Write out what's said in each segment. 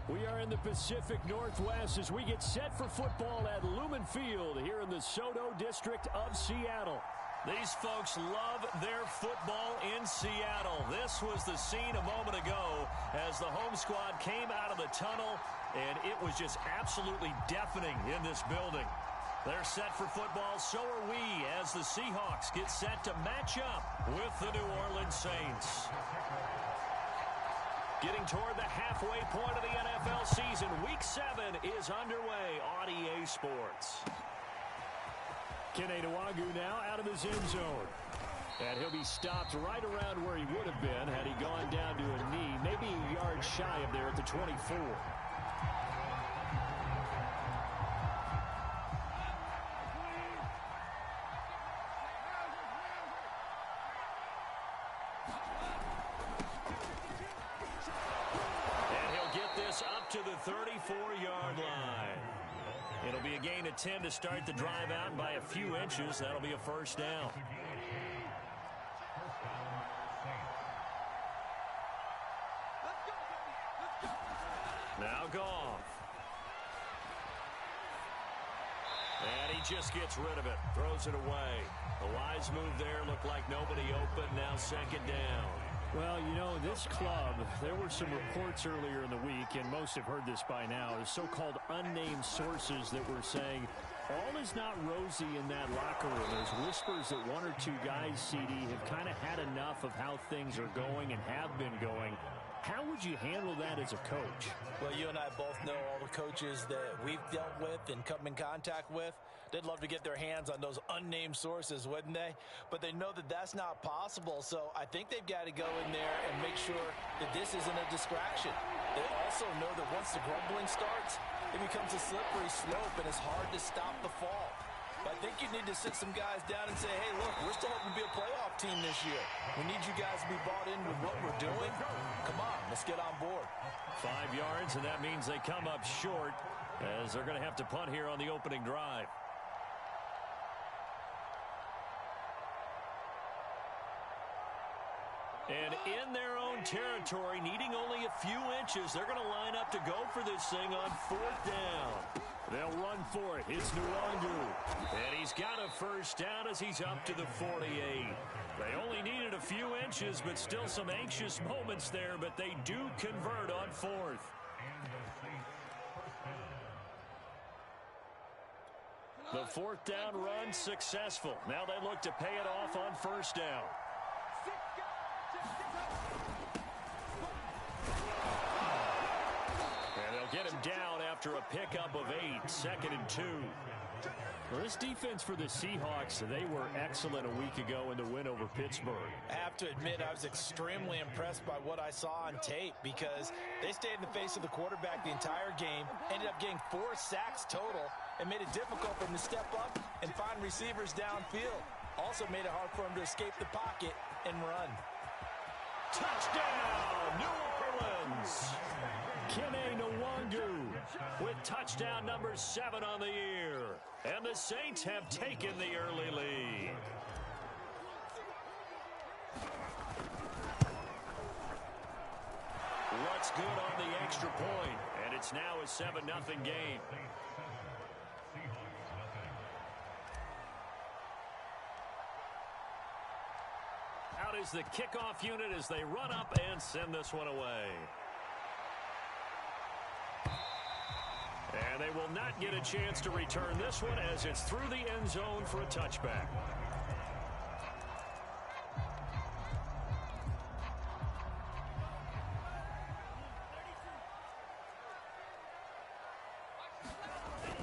We are in the Pacific Northwest as we get set for football at Lumen Field here in the Soto District of Seattle. These folks love their football in Seattle. This was the scene a moment ago as the home squad came out of the tunnel, and it was just absolutely deafening in this building. They're set for football, so are we, as the Seahawks get set to match up with the New Orleans Saints. Getting toward the halfway point of the NFL season, Week 7 is underway on EA Sports. Kene Nwagu now out of his end zone. And he'll be stopped right around where he would have been had he gone down to a knee, maybe a yard shy of there at the 24. Up to the 34-yard line. It'll be a gain of 10 to start the drive out, and by a few inches, that'll be a first down. Now Goff. And he just gets rid of it, throws it away. A wise move there, looked like nobody open, now second down. Well, you know, this club, there were some reports earlier in the week, and most have heard this by now, the so-called unnamed sources that were saying all is not rosy in that locker room. There's whispers that one or two guys, CD, have kind of had enough of how things are going and have been going. How would you handle that as a coach? Well, you and I both know all the coaches that we've dealt with and come in contact with. They'd love to get their hands on those unnamed sources, wouldn't they? But they know that that's not possible, so I think they've got to go in there and make sure that this isn't a distraction. They also know that once the grumbling starts, it becomes a slippery slope, and it's hard to stop the fall. But I think you need to sit some guys down and say, hey, look, we're still hoping to be a playoff team this year. We need you guys to be bought in with what we're doing. Come on, let's get on board. 5 yards, and that means they come up short as they're going to have to punt here on the opening drive. And in their own territory, needing only a few inches, they're going to line up to go for this thing on fourth down. They'll run for it. It's Nwagu. And he's got a first down as he's up to the 48. They only needed a few inches, but still some anxious moments there, but they do convert on fourth. The fourth down run successful. Now they look to pay it off on first down. Get him down after a pickup of 8, 2nd and 2. Well, this defense for the Seahawks, they were excellent a week ago in the win over Pittsburgh. I have to admit, I was extremely impressed by what I saw on tape because they stayed in the face of the quarterback the entire game, ended up getting 4 sacks total, and made it difficult for him to step up and find receivers downfield. Also made it hard for him to escape the pocket and run. Touchdown, New Orleans! Kene Nwagu with touchdown number 7 on the year. And the Saints have taken the early lead. What's good on the extra point? And it's now a 7-0 game. Out is the kickoff unit as they run up and send this one away. And they will not get a chance to return this one as it's through the end zone for a touchback.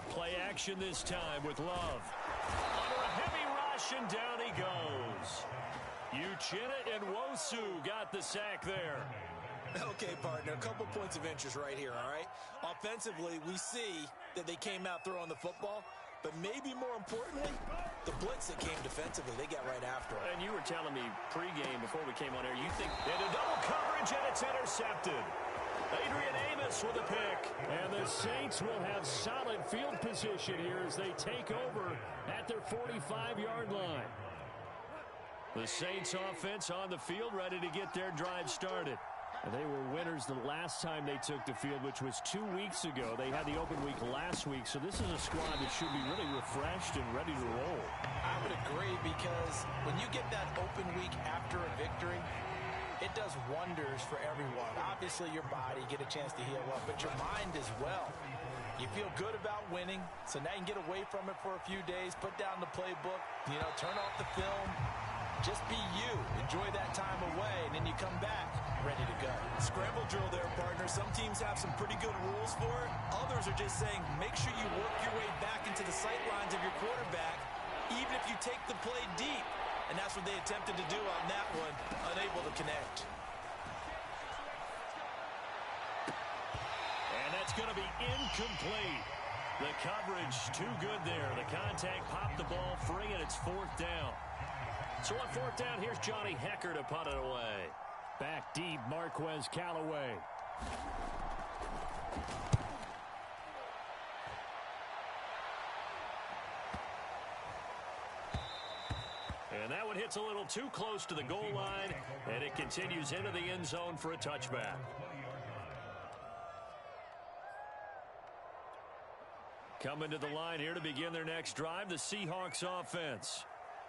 Play action this time with Love. Under a heavy rush, and down he goes. Uchenna and Nwosu got the sack there. Okay, partner, a couple points of interest right here, all right? Offensively, we see that they came out throwing the football, but maybe more importantly, the blitz that came defensively, they got right after it. And you were telling me pregame before we came on air, you think into double coverage, and it's intercepted. Adrian Amos with a pick. And the Saints will have solid field position here as they take over at their 45-yard line. The Saints offense on the field ready to get their drive started. They were winners the last time they took the field, which was 2 weeks ago. They had the open week last week, so this is a squad that should be really refreshed and ready to roll. I would agree, because when you get that open week after a victory, it does wonders for everyone. Obviously, your body, get a chance to heal up, but your mind as well. You feel good about winning, so now you can get away from it for a few days, put down the playbook, turn off the film. Just be you. Enjoy that time away, and then you come back ready to go. Scramble drill there, partner. Some teams have some pretty good rules for it. Others are just saying make sure you work your way back into the sight lines of your quarterback, even if you take the play deep. And that's what they attempted to do on that one, unable to connect. And that's going to be incomplete. The coverage too good there. The contact popped the ball free, and it's 4th down. So on 4th down, here's Johnny Hecker to punt it away. Back deep, Marquez Callaway. And that one hits a little too close to the goal line, and it continues into the end zone for a touchback. Coming to the line here to begin their next drive, the Seahawks offense.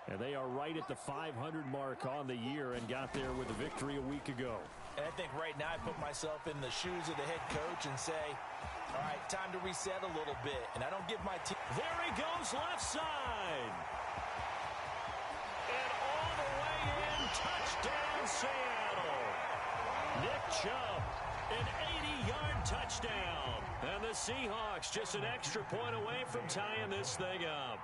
And they are right at the 500 mark on the year and got there with a victory a week ago. And I think right now I put myself in the shoes of the head coach and say, all right, time to reset a little bit. And I don't give my team. There he goes, left side. And all the way in, touchdown Seattle. Nick Chubb, an 80-yard touchdown. And the Seahawks just an extra point away from tying this thing up.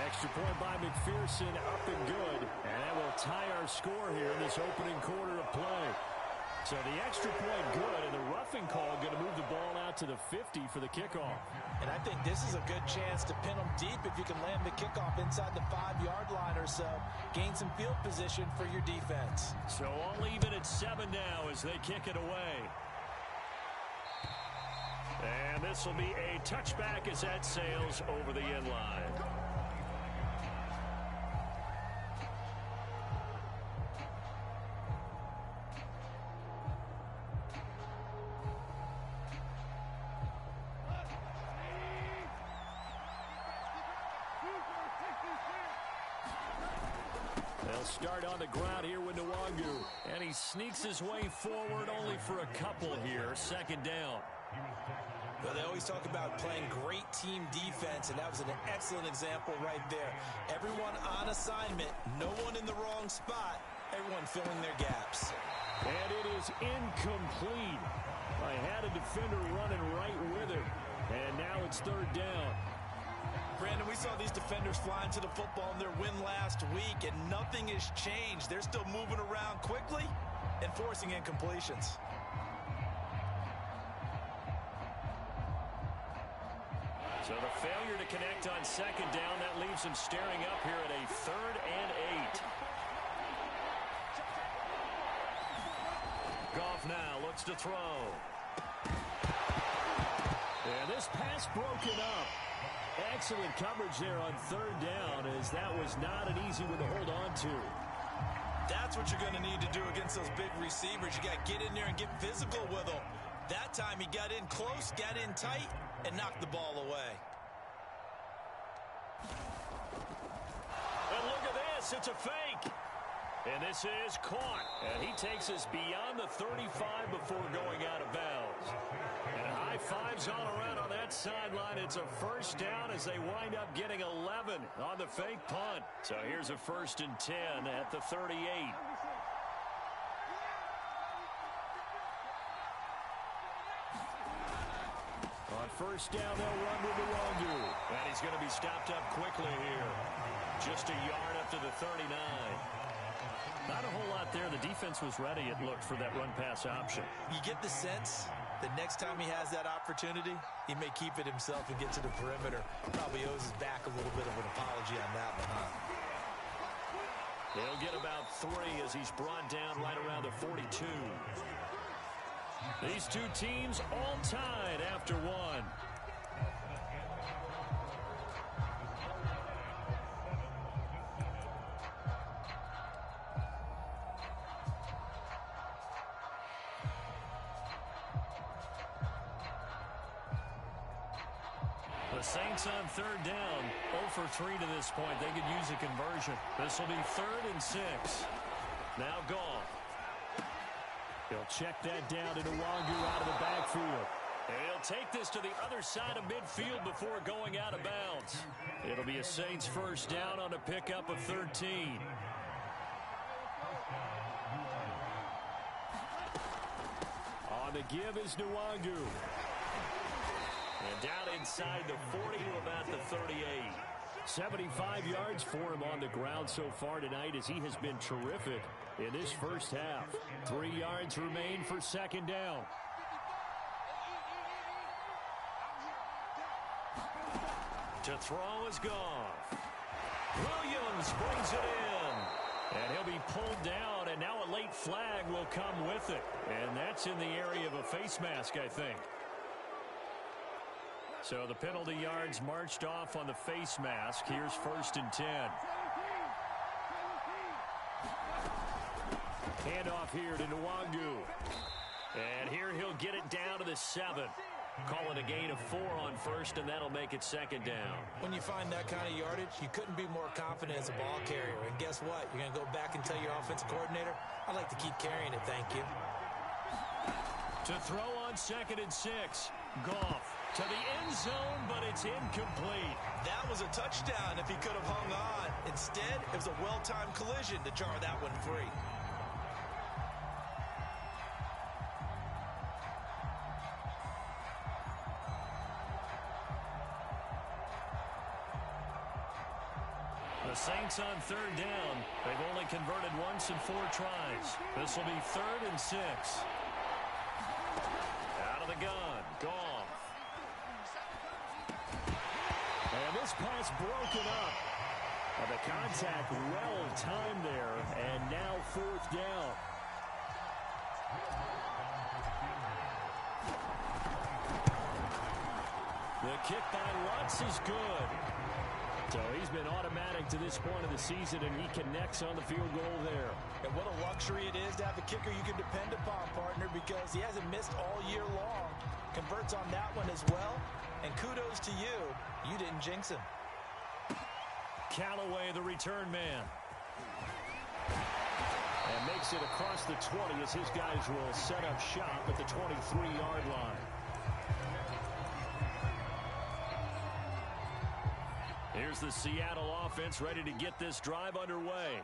Extra point by McPherson, up and good. And that will tie our score here in this opening quarter of play. So the extra point good, and the roughing call going to move the ball out to the 50 for the kickoff. And I think this is a good chance to pin them deep if you can land the kickoff inside the 5-yard line or so. Gain some field position for your defense. So all even at 7 now as they kick it away. And this will be a touchback as that sails over the end line. They'll start on the ground here with Nwangu. And he sneaks his way forward only for a couple here. 2nd down. Well, they always talk about playing great team defense, and that was an excellent example right there. Everyone on assignment, no one in the wrong spot, everyone filling their gaps. And it is incomplete. I had a defender running right with him. And now it's 3rd down. Brandon, we saw these defenders flying to the football in their win last week, and nothing has changed. They're still moving around quickly and forcing incompletions. So the failure to connect on 2nd down, that leaves him staring up here at a 3rd and 8. Goff now looks to throw. And this pass broken up. Excellent coverage there on 3rd down, as that was not an easy one to hold on to. That's what you're going to need to do against those big receivers. You got to get in there and get physical with them. That time he got in close, got in tight, and knocked the ball away. And look at this, it's a fake. And this is caught. And he takes us beyond the 35 before going out of bounds. And high fives all around on that sideline. It's a 1st down as they wind up getting 11 on the fake punt. So here's a 1st and 10 at the 38. On 1st down, they'll run with Nwangu. And he's going to be stopped up quickly here. Just a yard up to the 39. Not a whole lot there. The defense was ready, it looked, for that run-pass option. You get the sense that next time he has that opportunity, he may keep it himself and get to the perimeter. Probably owes his back a little bit of an apology on that one, huh? He'll get about 3 as he's brought down right around the 42. These two teams all tied after 1. The Saints on third down, 0 for 3 to this point. They could use a conversion. This will be 3rd and 6. Now Goff. He'll check that down to Nwangu out of the backfield. And he'll take this to the other side of midfield before going out of bounds. It'll be a Saints first down on a pickup of 13. On the give is Nwangu. And down inside the 40 to about the 38. 75 yards for him on the ground so far tonight as he has been terrific in this first half. 3 yards remain for second down. To throw is Goff. Williams brings it in. And he'll be pulled down, and now a late flag will come with it. And that's in the area of a face mask, I think. So the penalty yards marched off on the face mask. Here's 1st and 10. Handoff here to Nwangu. And here he'll get it down to the 7. Call it a gain of 4 on first, and that'll make it second down. When you find that kind of yardage, you couldn't be more confident as a ball carrier. And guess what? You're going to go back and tell your offensive coordinator, I'd like to keep carrying it, thank you. To throw on 2nd and 6. Goff to the end zone, but it's incomplete. That was a touchdown if he could have hung on. Instead, it was a well-timed collision to jar that one free. The Saints on third down. They've only converted once in 4 tries. This will be 3rd and 6. Out of the gun. Goff. And this pass broken up. And the contact well timed there. And now 4th down. The kick by Lutz is good. So he's been automatic to this point of the season, and he connects on the field goal there. And what a luxury it is to have a kicker you can depend upon, partner, because he hasn't missed all year long. Converts on that one as well. And kudos to you. You didn't jinx him. Callaway, the return man. And makes it across the 20 as his guys will set up shop at the 23-yard line. Here's the Seattle offense ready to get this drive underway.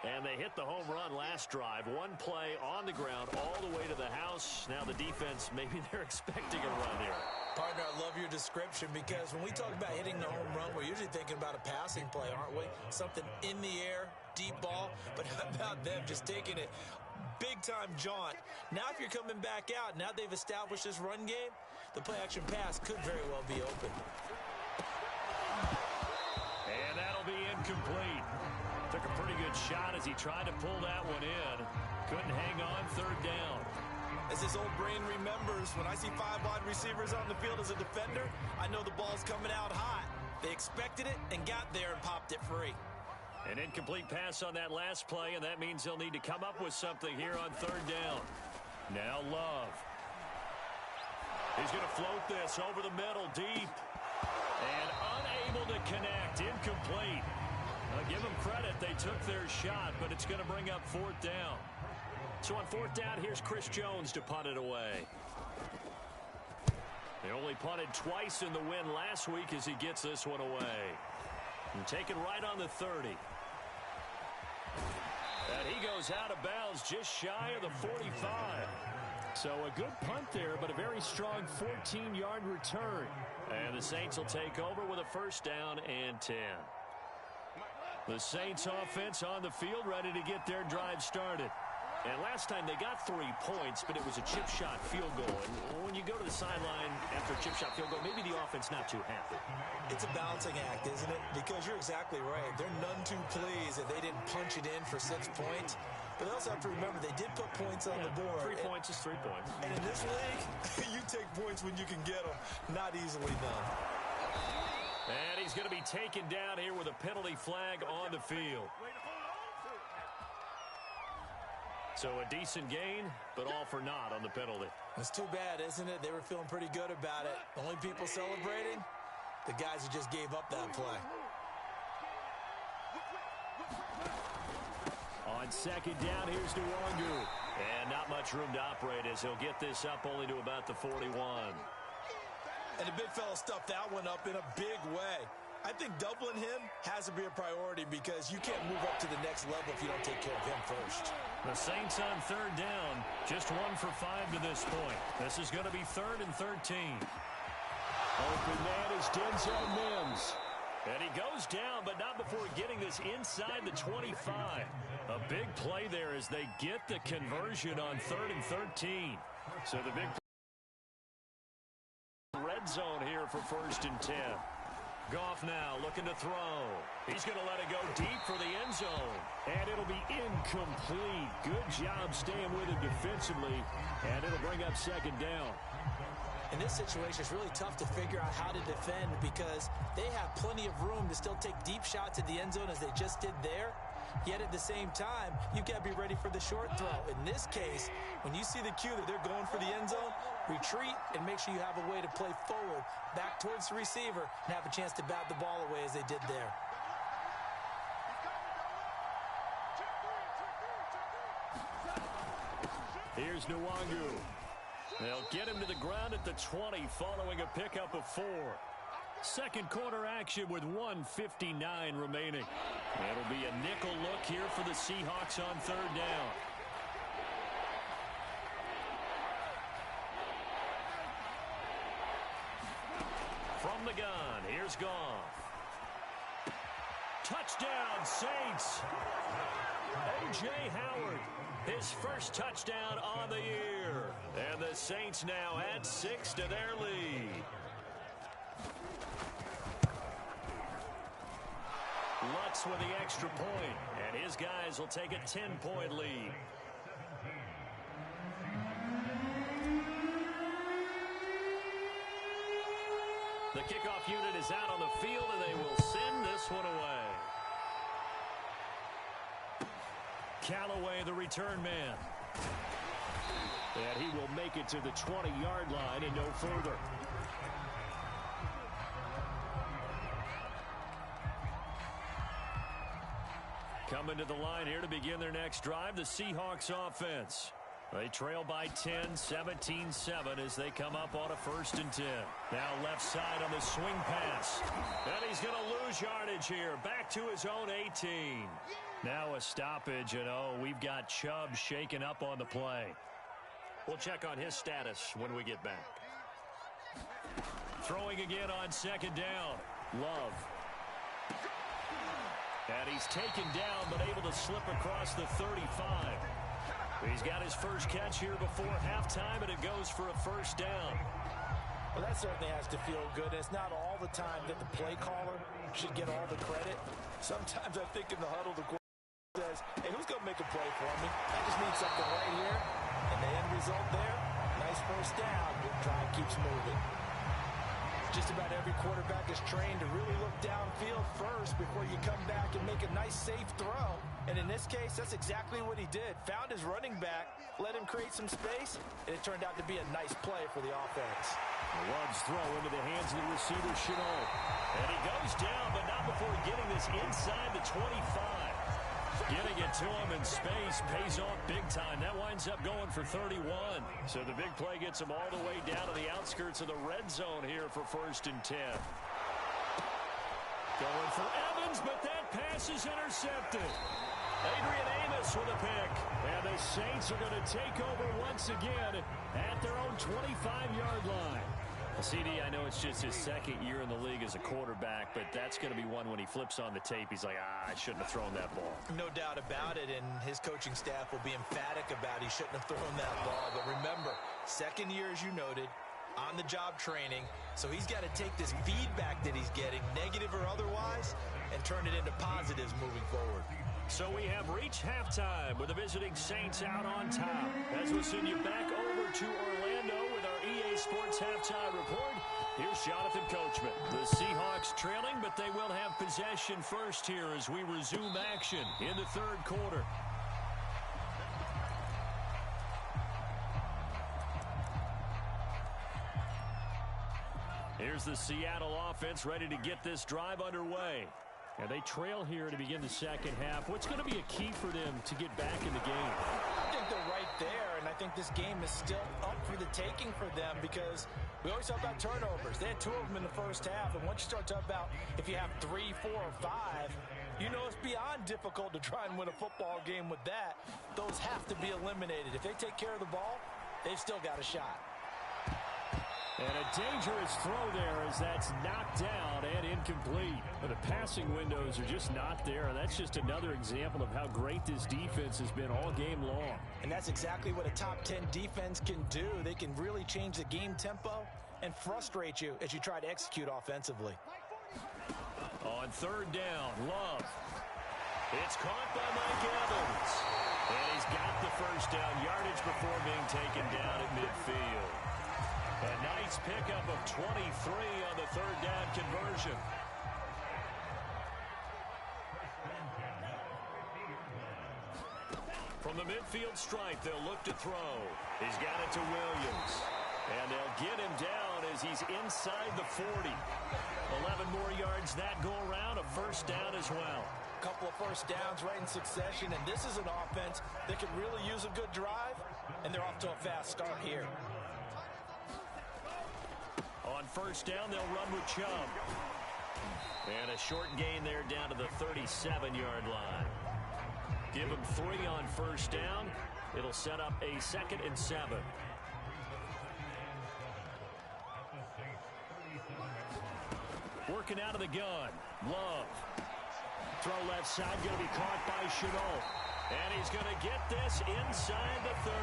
And they hit the home run last drive. 1 play on the ground all the way to the house. Now the defense, maybe they're expecting a run here. Partner, I love your description because when we talk about hitting the home run, we're usually thinking about a passing play, aren't we? Something in the air, deep ball. But how about them just taking it big-time jaunt? Now if you're coming back out, now they've established this run game, the play-action pass could very well be open. And that'll be incomplete. Took a pretty good shot as he tried to pull that one in. Couldn't hang on, 3rd down. As his old brain remembers, when I see 5 wide receivers on the field as a defender, I know the ball's coming out hot. They expected it and got there and popped it free. An incomplete pass on that last play, and that means they'll need to come up with something here on 3rd down. Now Love. He's going to float this over the middle, deep. And unable to connect, incomplete. Give them credit, they took their shot, but it's going to bring up 4th down. So on 4th down, here's Chris Jones to punt it away. They only punted twice in the win last week as he gets this one away. And taken right on the 30. And he goes out of bounds just shy of the 45. So a good punt there, but a very strong 14-yard return. And the Saints will take over with a 1st down and 10. The Saints offense on the field ready to get their drive started. And last time they got 3 points, but it was a chip shot field goal. And when you go to the sideline after a chip shot field goal, maybe the offense not too happy. It's a balancing act, isn't it? Because you're exactly right. They're none too pleased that they didn't punch it in for 6 points. But they also have to remember they did put points on the board. 3 points is 3 points. And in this league, you take points when you can get them. Not easily done. And he's going to be taken down here with a penalty flag on the field. So a decent gain, but all for naught on the penalty. It's too bad, isn't it? They were feeling pretty good about it. The only people celebrating, the guys who just gave up that play. On second down, here's Nwangu. And not much room to operate as he'll get this up only to about the 41. And the big fella stuffed that one up in a big way. I think doubling him has to be a priority because you can't move up to the next level if you don't take care of him first. The Saints on third down, just 1 for 5 to this point. This is going to be 3rd and 13. Open man is Denzel Mims. And he goes down, but not before getting this inside the 25. A big play there as they get the conversion on 3rd and 13. So the big red zone here for 1st and 10. Goff now looking to throw. He's going to let it go deep for the end zone. And it'll be incomplete. Good job staying with him defensively. And it'll bring up second down. In this situation, it's really tough to figure out how to defend because they have plenty of room to still take deep shots at the end zone as they just did there. Yet at the same time, you got to be ready for the short throw. In this case, when you see the cue that they're going for the end zone, retreat and make sure you have a way to play forward, back towards the receiver, and have a chance to bat the ball away as they did there. Here's Nwangu. They'll get him to the ground at the 20 following a pickup of 4. Second quarter action with 1:59 remaining. It'll be a nickel look here for the Seahawks on third down. From the gun, here's Goff. Touchdown, Saints. O.J. Howard, his first touchdown on the year. And the Saints now add 6 to their lead. Lutz with the extra point, and his guys will take a 10-point lead. The kickoff unit is out on the field, and they will send this one away. Callaway, the return man. And he will make it to the 20-yard line and no further. Coming to the line here to begin their next drive, the Seahawks offense. They trail by 10, 17-7 as they come up on a 1st and 10. Now left side on the swing pass. And he's going to lose yardage here. Back to his own 18. Now a stoppage, and we've got Chubb shaken up on the play. We'll check on his status when we get back. Throwing again on second down. Love. And he's taken down, but able to slip across the 35. He's got his first catch here before halftime, and it goes for a 1st down. Well, that certainly has to feel good. It's not all the time that the play caller should get all the credit. Sometimes I think in the huddle, the quarterback says, hey, who's going to make a play for me? I just need something right here. And the end result there, nice 1st down. The drive keeps moving. Just about every quarterback is trained to really look downfield first before you come back and make a nice, safe throw. And in this case, that's exactly what he did. Found his running back, let him create some space, and it turned out to be a nice play for the offense. Love's throw into the hands of the receiver, Chenault. And he goes down, but not before getting this inside the 25. Getting it to him in space pays off big time. That winds up going for 31. So the big play gets him all the way down to the outskirts of the red zone here for 1st and 10. Going for Evans, but that pass is intercepted. Adrian Amos with a pick. And the Saints are going to take over once again at their own 25-yard line. CD, I know it's just his 2nd year in the league as a quarterback, but that's going to be one when he flips on the tape. He's like, I shouldn't have thrown that ball. No doubt about it, and his coaching staff will be emphatic about he shouldn't have thrown that ball. But remember, 2nd year, as you noted, on-the-job training, so he's got to take this feedback that he's getting, negative or otherwise, and turn it into positives moving forward. So we have reached halftime with the visiting Saints out on top. As we'll send you back over to Orlando with our EA Sports Halftime Report, here's Jonathan Coachman. The Seahawks trailing, but they will have possession first here as we resume action in the 3rd quarter. Here's the Seattle offense ready to get this drive underway. And they trail here to begin the second half. What's going to be a key for them to get back in the game? I think they're right there, and I think this game is still up for the taking for them because we always talk about turnovers. They had 2 of them in the first half, and once you start talking about if you have 3, 4, or 5, you know it's beyond difficult to try and win a football game with that. Those have to be eliminated. If they take care of the ball, they've still got a shot. And a dangerous throw there as that's knocked down and incomplete. But the passing windows are just not there. And that's just another example of how great this defense has been all game long. And that's exactly what a top 10 defense can do. They can really change the game tempo and frustrate you as you try to execute offensively. On third down, Love. It's caught by Mike Evans. And he's got the first down yardage before being taken down at midfield. A nice pickup of 23 on the third down conversion. From the midfield stripe, they'll look to throw. He's got it to Williams. And they'll get him down as he's inside the 40. 11 more yards that go around, a first down as well. A couple of first downs right in succession, and this is an offense that could really use a good drive, and they're off to a fast start here. On first down, they'll run with Chubb. And a short gain there down to the 37-yard line. Give him 3 on first down. It'll set up a 2nd and 7. Working out of the gun. Love. Throw left side, going to be caught by Chenault. And he's going to get this inside the 30.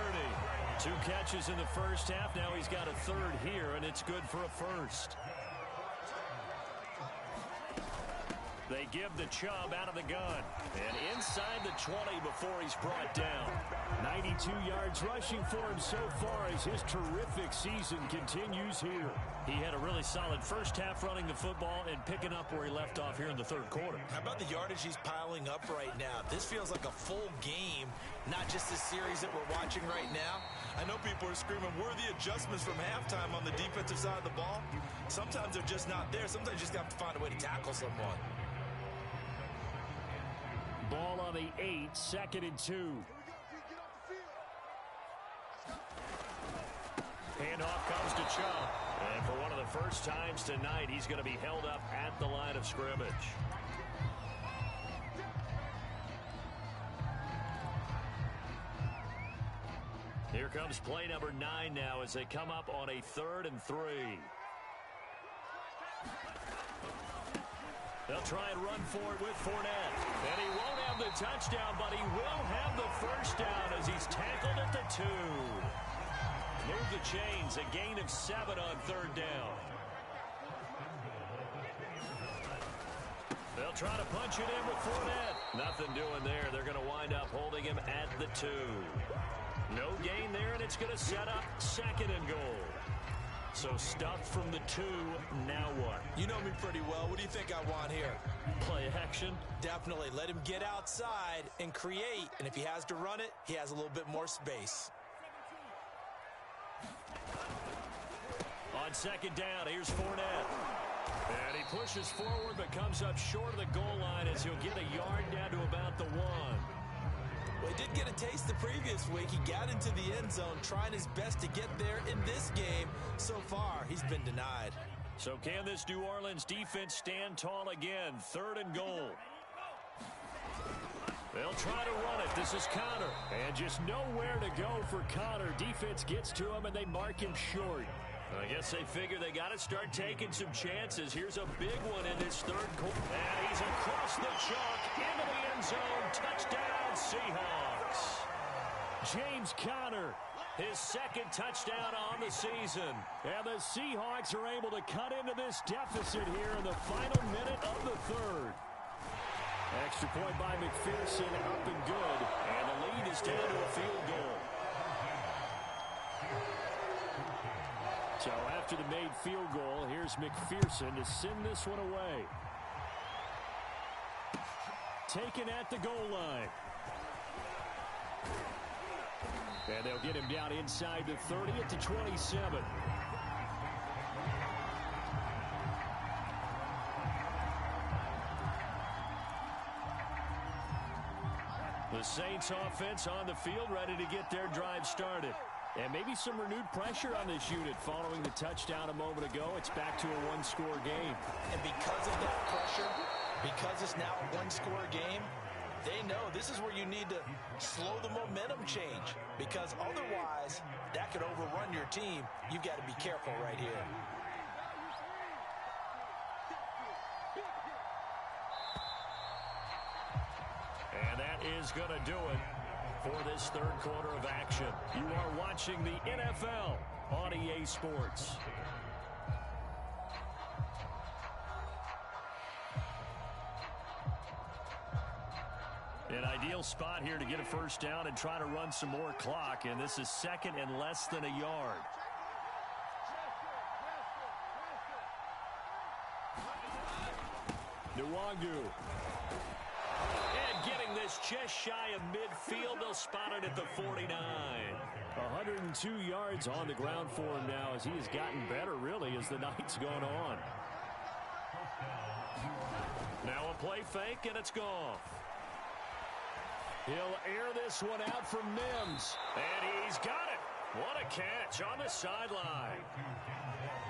2 catches in the first half. Now he's got a 3rd here, and it's good for a first. They give the Chubb out of the gun. And inside the 20 before he's brought down. 92 yards rushing for him so far as his terrific season continues here. He had a really solid first half running the football and picking up where he left off here in the 3rd quarter. How about the yardage he's piling up right now? This feels like a full game, not just the series that we're watching right now. I know people are screaming, where are the adjustments from halftime on the defensive side of the ball? Sometimes they're just not there. Sometimes you just have to find a way to tackle someone. Ball on the 8, 2nd and 2. Handoff comes to Chubb. And for one of the first times tonight, he's going to be held up at the line of scrimmage. Here comes play number 9 now as they come up on a 3rd and 3. They'll try and run for it with Fournette. And he won't have the touchdown, but he will have the first down as he's tackled at the 2. Move the chains, a gain of 7 on 3rd down. They'll try to punch it in with Fournette. Nothing doing there. They're going to wind up holding him at the 2. No gain there, and it's going to set up 2nd and goal. So stuffed from the 2, now what? You know me pretty well. What do you think I want here? Play action? Definitely. Let him get outside and create. And if he has to run it, he has a little bit more space. On 2nd down, here's Fournette. And he pushes forward but comes up short of the goal line as he'll get a yard down to about the 1. Well, he did get a taste the previous week. He got into the end zone trying his best to get there in this game. So far, he's been denied. So can this New Orleans defense stand tall again? 3rd and goal. They'll try to run it. This is Connor. And just nowhere to go for Connor. Defense gets to him, and they mark him short. I guess they figure they got to start taking some chances. Here's a big one in this 3rd quarter. And he's across the chalk into the end zone. Touchdown, Seahawks. James Conner, his 2nd touchdown on the season. And the Seahawks are able to cut into this deficit here in the final minute of the 3rd. Extra point by McPherson, up and good. And the lead is down to a field goal. So after the made field goal, here's McPherson to send this one away. Taken at the goal line. And they'll get him down inside the 30 at the 27. The Saints offense on the field ready to get their drive started. And maybe some renewed pressure on this unit following the touchdown a moment ago. It's back to a one-score game. And because of that pressure, because it's now a one-score game, they know this is where you need to slow the momentum change. Because otherwise, that could overrun your team. You've got to be careful right here. And that is going to do it for this third quarter of action. You are watching the NFL on EA Sports. An ideal spot here to get a first down and try to run some more clock, and this is second and less than a yard. Nwangu. And getting this just shy of midfield. They'll spot it at the 49. 102 yards on the ground for him now as he has gotten better, really, as the night's gone on. Now a play fake, and it's gone. He'll air this one out for Mims. And he's got it. What a catch on the sideline.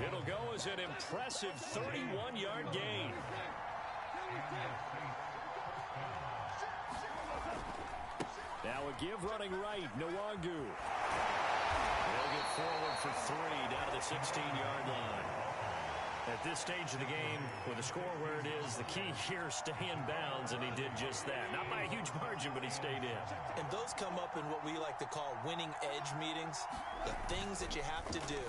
It'll go as an impressive 31-yard gain. Now a give running right, Nwangu. They'll get forward for 3 down to the 16-yard line. At this stage of the game, with the score where it is, the key here is stay in bounds, and he did just that. Not by a huge margin, but he stayed in. And those come up in what we like to call winning edge meetings. The things that you have to do,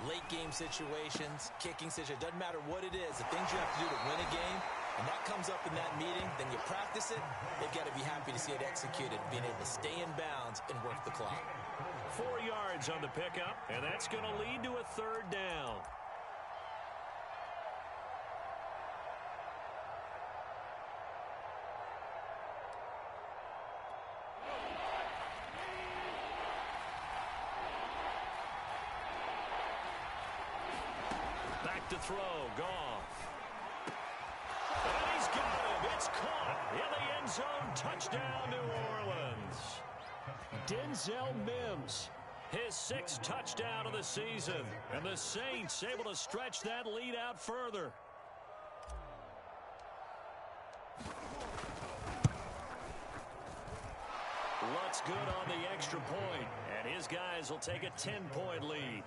late game situations, kicking situations, doesn't matter what it is, the things you have to do to win a game, and that comes up in that meeting, then you practice it, they've got to be happy to see it executed, being able to stay in bounds and work the clock. 4 yards on the pickup, and that's going to lead to a third down. Back to throw, Goff. And he's got him. It's caught in the end zone. Touchdown, New Orleans. Denzel Mims, his 6th touchdown of the season. And the Saints able to stretch that lead out further. Lutz good on the extra point, and his guys will take a 10-point lead.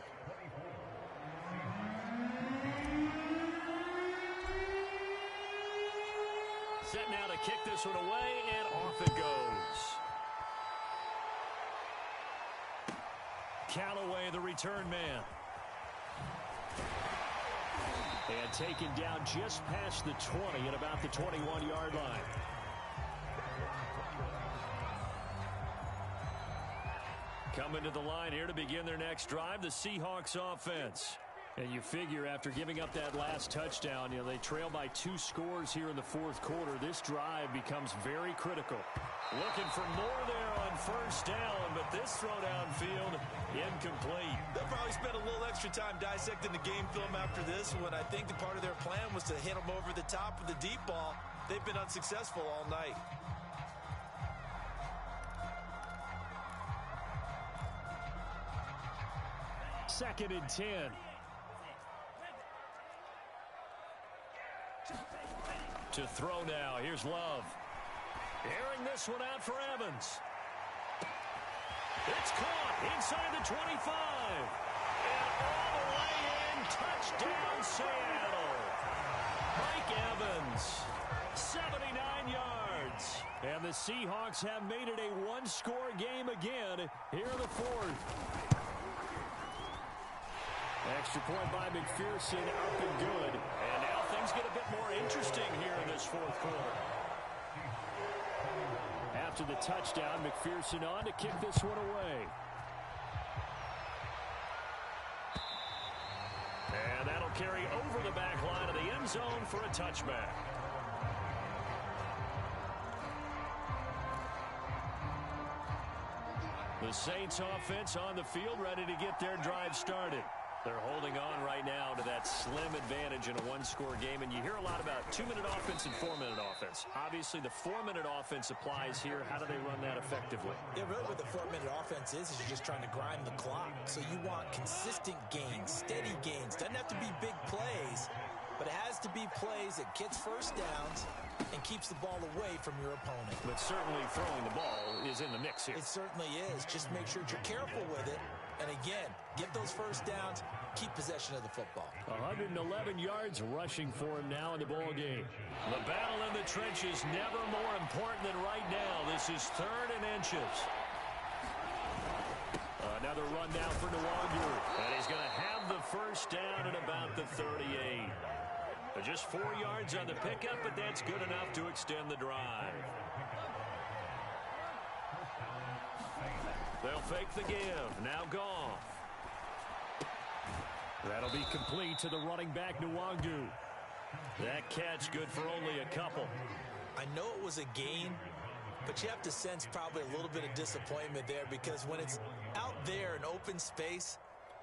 Set now to kick this one away, and off it goes. Callaway, the return man. And taken down just past the 20 at about the 21-yard line. Coming to the line here to begin their next drive, the Seahawks offense. And you figure after giving up that last touchdown, they trail by 2 scores here in the fourth quarter. This drive becomes very critical. Looking for more there on first down, but this throw downfield incomplete. They'll probably spend a little extra time dissecting the game film after this one. I think the part of their plan was to hit them over the top with the deep ball. They've been unsuccessful all night. Second and 10. To throw now. Here's Love. Airing this one out for Evans. It's caught inside the 25. And all the way in. Touchdown, Seattle. Mike Evans. 79 yards. And the Seahawks have made it a one-score game again here in the fourth. Extra point by McPherson, up and good. And now things get a bit more interesting here in this fourth quarter. After the touchdown, McPherson on to kick this one away. And that'll carry over the back line of the end zone for a touchback. The Saints offense on the field ready to get their drive started. They're holding on right now to that slim advantage in a one-score game, and you hear a lot about 2-minute offense and 4-minute offense. Obviously, the 4-minute offense applies here. How do they run that effectively? Yeah, really what the 4-minute offense is you're just trying to grind the clock. So you want consistent gains, steady gains. Doesn't have to be big plays, but it has to be plays that gets first downs and keeps the ball away from your opponent. But certainly throwing the ball is in the mix here. It certainly is. Just make sure that you're careful with it. And again, get those first downs, keep possession of the football. 111 yards rushing for him now in the ball game. The battle in the trenches never more important than right now. This is 3rd and inches. Another run down for Nwangu. And he's going to have the first down at about the 38. Just 4 yards on the pickup, but that's good enough to extend the drive. They'll fake the give. Now Goff. That'll be complete to the running back, Nwangu. That catch good for only a couple. I know it was a gain, but you have to sense probably a little bit of disappointment there because when it's out there in open space,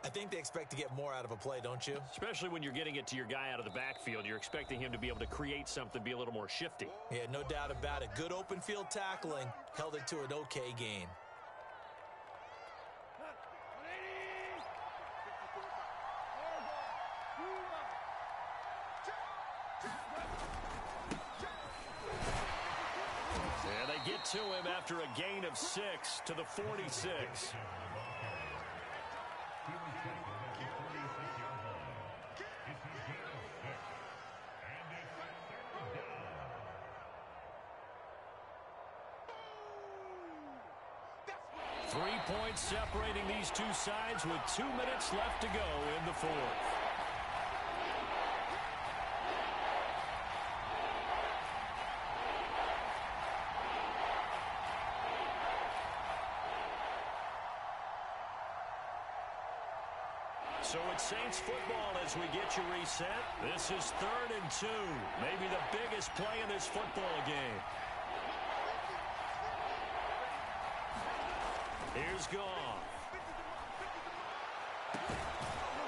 I think they expect to get more out of a play, don't you? Especially when you're getting it to your guy out of the backfield. You're expecting him to be able to create something, be a little more shifty. Yeah, no doubt about it. Good open field tackling held it to an okay gain. And they get to him after a gain of 6 to the 46. 3 points separating these two sides with 2 minutes left to go in the 4th. So it's Saints football as we get you reset. This is 3rd and 2. Maybe the biggest play in this football game. Here's Goff.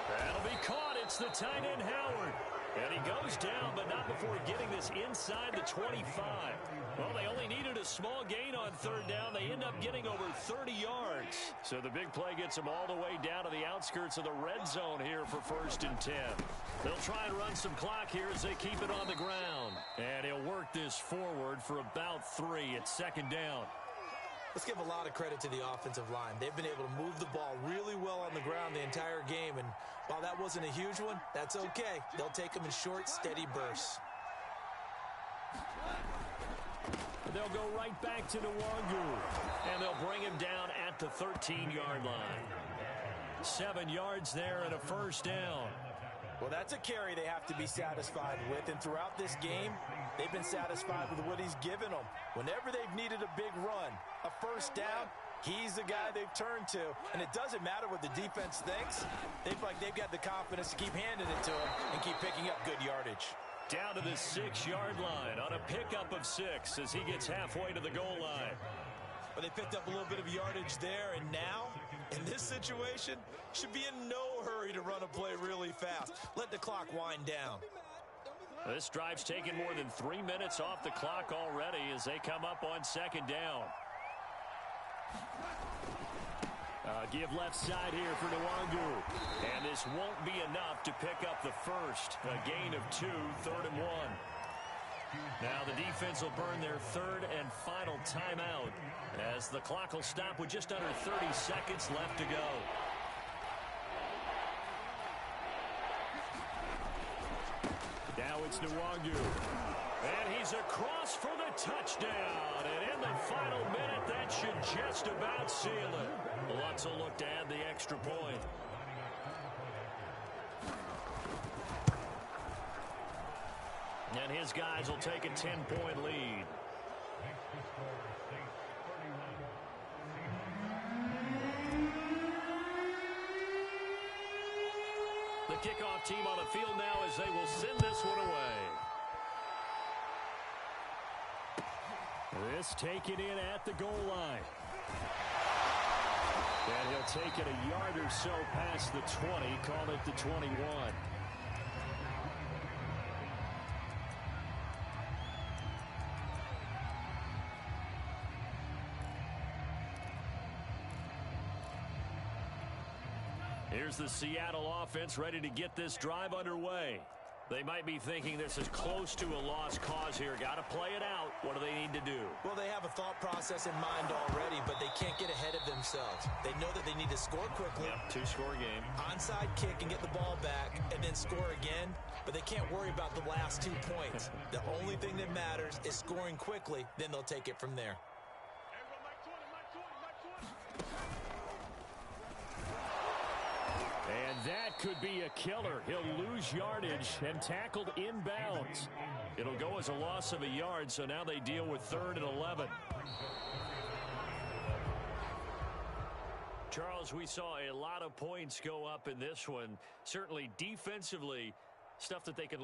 That'll be caught. It's the tight end, Howard. And he goes down, but not before getting this inside the 25. Well, they only needed a small gain on 3rd down. They end up getting over 30 yards. So the big play gets them all the way down to the outskirts of the red zone here for 1st and 10. They'll try and run some clock here as they keep it on the ground. And he'll work this forward for about 3 at 2nd down. Let's give a lot of credit to the offensive line. They've been able to move the ball really well on the ground the entire game, and while that wasn't a huge one, that's okay. They'll take them in short, steady bursts. They'll go right back to Nwangu, and they'll bring him down at the 13-yard line. 7 yards there and a 1st down. Well, that's a carry they have to be satisfied with, and throughout this game, they've been satisfied with what he's given them. Whenever they've needed a big run, a 1st down, he's the guy they've turned to. And it doesn't matter what the defense thinks. They've got the confidence to keep handing it to him and keep picking up good yardage. Down to the 6-yard line on a pickup of 6 as he gets halfway to the goal line. But they picked up a little bit of yardage there, and now, in this situation, should be in no hurry to run a play really fast. Let the clock wind down. This drive's taken more than 3 minutes off the clock already as they come up on 2nd down. Give left side here for Nwangu. And this won't be enough to pick up the first. A gain of 2, 3rd and 1. Now the defense will burn their 3rd and final timeout as the clock will stop with just under 30 seconds left to go. Now it's Nwangu. And he's across for the touchdown. And in the final minute, that should just about seal it. Lutz will look to add the extra point. And his guys will take a 10-point lead. The kickoff team on the field now as they will send this one away. This taken in at the goal line. And he'll take it a yard or so past the 20, call it the 21. Here's the Seattle offense ready to get this drive underway. They might be thinking this is close to a lost cause here. Got to play it out. What do they need to do? Well, they have a thought process in mind already, but they can't get ahead of themselves. They know that they need to score quickly. Yep, two-score game. Onside kick and get the ball back and then score again, but they can't worry about the last 2 points. The only thing that matters is scoring quickly, then they'll take it from there. And that could be a killer. He'll lose yardage and tackled inbounds. It'll go as a loss of a yard, so now they deal with 3rd and 11. Charles, we saw a lot of points go up in this one. Certainly defensively, stuff that they can